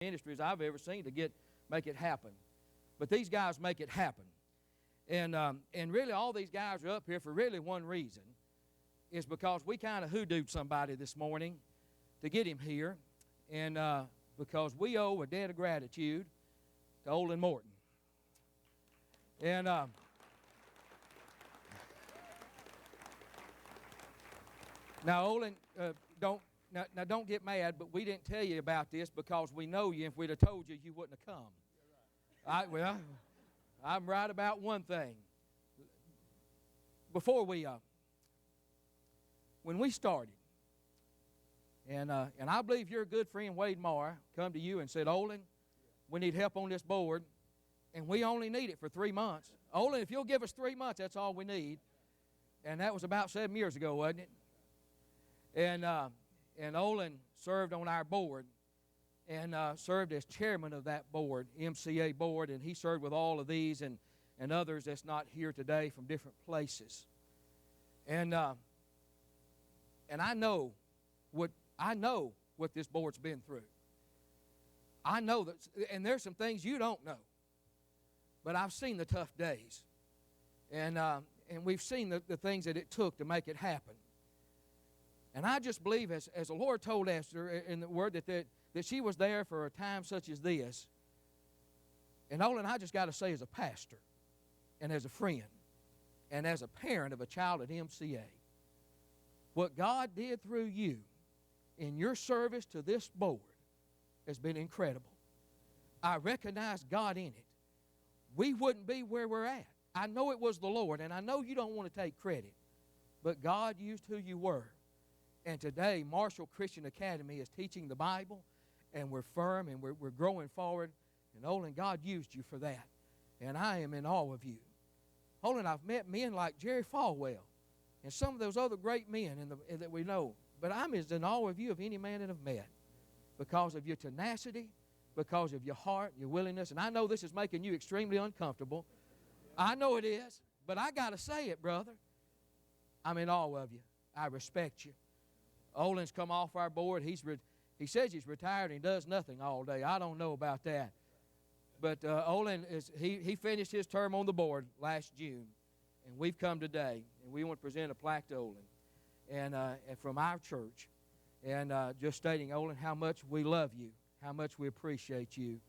ministries I've ever seen to make it happen. But these guys make it happen. And really all these guys are up here for really one reason, is because we kind of hoodooed somebody this morning to get him here, and because we owe a debt of gratitude to Olan Morton. And now, Olan, don't get mad, but we didn't tell you about this because we know you. If we'd have told you, you wouldn't have come. Well, I'm right about one thing. Before when we started, and I believe your good friend Wade Marr come to you and said, Olan, we need help on this board, and we only need it for 3 months. Olan, if you'll give us 3 months, that's all we need. And that was about 7 years ago, wasn't it? And Olan served on our board and served as chairman of that board, MCA board, and he served with all of these and others that's not here today from different places. And I know what this board's been through. I know that, and there's some things you don't know, but I've seen the tough days, and we've seen the things that it took to make it happen. And I just believe, as the Lord told Esther in the Word, that she was there for a time such as this. And Olan, I just got to say, as a pastor, and as a friend, and as a parent of a child at MCA, what God did through you in your service to this board has been incredible. I recognize God in it. We wouldn't be where we're at. I know it was the Lord, and I know you don't want to take credit, but God used who you were. And today, Marshall Christian Academy is teaching the Bible, and we're firm, and we're growing forward. And Olan, God used you for that. And I am in awe of you. Olan, I've met men like Jerry Falwell and some of those other great men that we know. But I'm as in awe of you of any man that I've met because of your tenacity, because of your heart, your willingness. And I know this is making you extremely uncomfortable. I know it is, but I got to say it, brother. I'm in awe of you. I respect you. Olan's come off our board. He says he's retired and he does nothing all day. I don't know about that. But Olan, he finished his term on the board last June, and we've come today, and we want to present a plaque to Olan and from our church, and just stating, Olan, how much we love you, how much we appreciate you,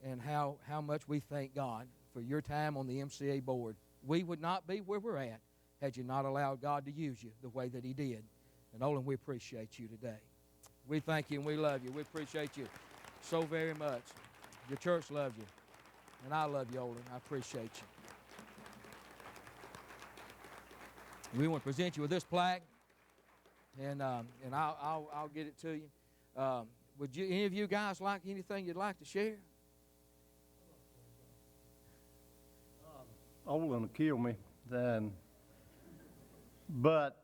and how much we thank God for your time on the MCA board. We would not be where we're at had you not allowed God to use you the way that He did. And Olan, we appreciate you today. We thank you and we love you. We appreciate you so very much. Your church loves you. And I love you, Olan. I appreciate you. We want to present you with this plaque. And I'll get it to you. Would any of you guys like anything you'd like to share? Olan will kill me. But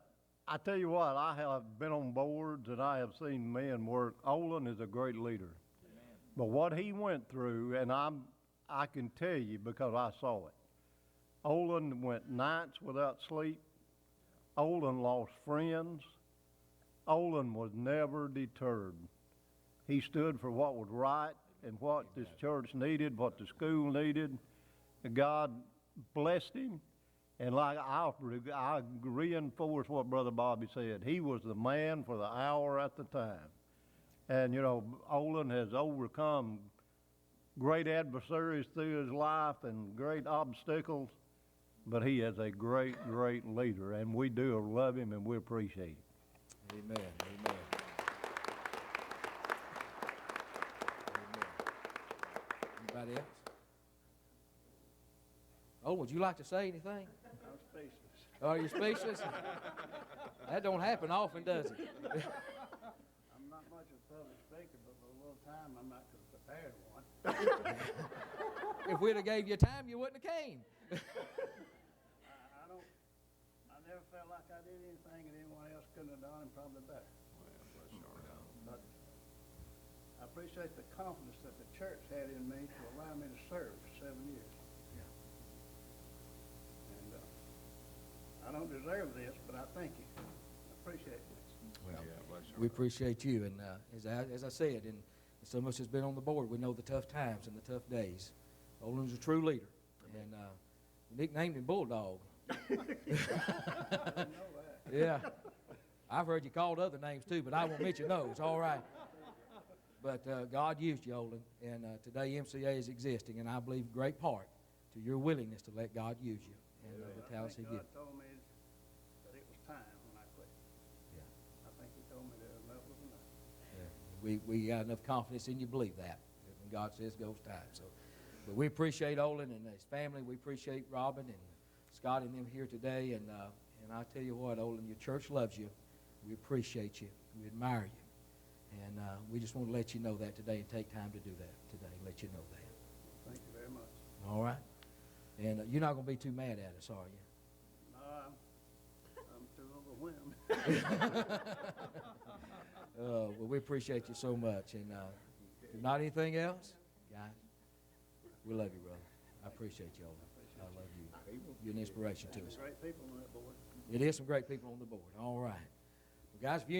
I tell you what, I have been on boards and I have seen men work. Olan is a great leader. Amen. But what he went through, and I can tell you because I saw it. Olan went nights without sleep. Olan lost friends. Olan was never deterred. He stood for what was right and what this church needed, what the school needed. God blessed him. And like I reinforce what Brother Bobby said. He was the man for the hour at the time. And, you know, Olan has overcome great adversaries through his life and great obstacles. But he is a great, great leader. And we do love him and we appreciate him. Amen. Amen. Amen. Anybody else? Oh, would you like to say anything? I'm speechless. Are you speechless? That don't happen often, does it? I'm not much of a public speaker, but for a little time I'm not prepared one. If we'd have gave you time, you wouldn't have came. I never felt like I did anything that anyone else couldn't have done, and probably better. But I appreciate the confidence that the church had in me to allow me to serve for 7 years. I don't deserve this, but I thank you. I appreciate this. Well, we appreciate you, and as I said, and Some of us has been on the board. We know the tough times and the tough days. Olin's a true leader. And we nicknamed him Bulldog. I didn't know that. Yeah. I've heard you called other names too, but I won't mention those. All right. But God used you, Olin, and today MCA is existing, and I believe great part to your willingness to let God use you and the talents He gives. God told me that it was time when I quit. Yeah. I think He told me that enough was enough. Yeah. We got enough confidence in you to believe that. When God says go, it's time. So, but we appreciate Olin and his family. We appreciate Robin and Scott and them here today. And I tell you what, Olin, your church loves you. We appreciate you. We admire you. And we just want to let you know that today and take time to do that today. Let you know that. Thank you very much. All right. And you're not going to be too mad at us, are you? No, I'm too overwhelmed. Well, we appreciate you so much. And if not anything else, guys, we love you, brother. I appreciate you, Olin. I love you. You're an inspiration to us. Great people on that board. It is some great people on the board. All right. Well, guys, if you